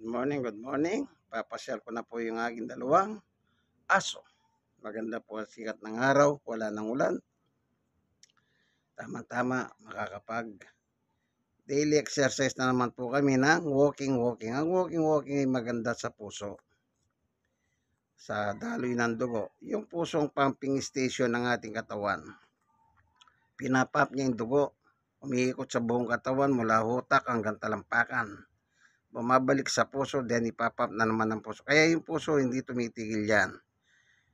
Good morning. Papasyal ko na po yung aking dalawang aso. Maganda po ang sikat ng araw, wala nang ulan. Tama-tama, makakapag daily exercise na naman po kami ng walking. Ang walking ay maganda sa puso. Sa daloy ng dugo. Yung pusong pumping station ng ating katawan. Pinapump niya yung dugo. Umiikot sa buong katawan mula utak hanggang talampakan. Bumabalik sa puso, then ipapump na naman ng puso. Kaya yung puso hindi tumitigil yan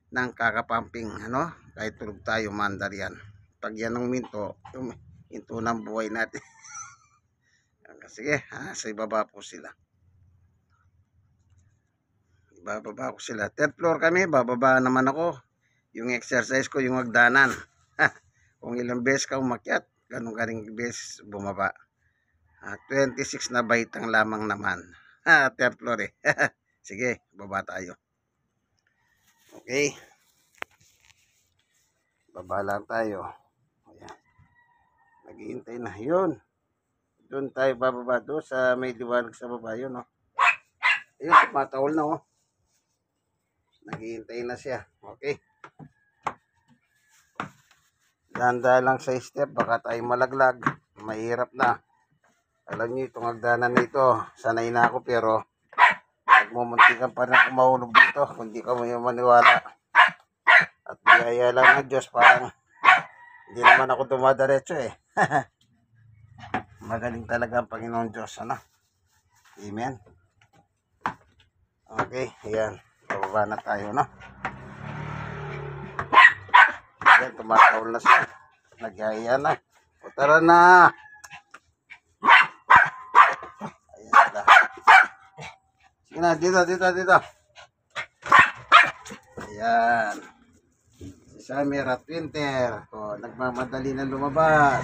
ng kakapumping, kahit tulog tayo, mandar yan. Pag yan ang minto, yung minto ng buhay natin. Sige, sa ibaba po sila. Ibababa ko sila. Third floor kami, bababa naman ako. Yung exercise ko, yung hagdanan. Kung ilang beses ka umakyat, ganun ka ring beses bumaba. 26 na baitang lamang naman. Third floor eh. Sige, baba tayo. Okay. Baba lang tayo. Ayan. Naghihintay na. Yun. Doon tayo bababa doon sa may liwanag sa baba. Yun, Ayun, tumatawal na, Naghihintay na siya. Okay. Danda lang sa step. Baka tayo malaglag. Mahirap na. Alam niyo itong hagdanan na ito, sanay na ako pero nagmumuntikan pa rin ako mahulog dito kung di ka mo yung maniwala. At biyaya lang ng Diyos, parang hindi naman ako dumadaretso eh. Magaling talaga ang Panginoon Diyos, Amen. Okay, ayan. Bababa na tayo, Ayan, tumatawal na siya. Nagyaya na. O tara na. Sige na, dito. Ayan. Si Summer at Winter. Nagmamadali na lumabas.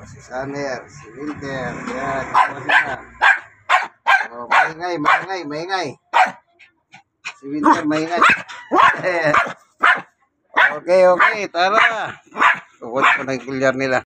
Si Summer, si Winter. Ayan, ito sila. Maingay. Si Winter, maingay. Okay, tara. Kukulit ko na yung kulyar nila.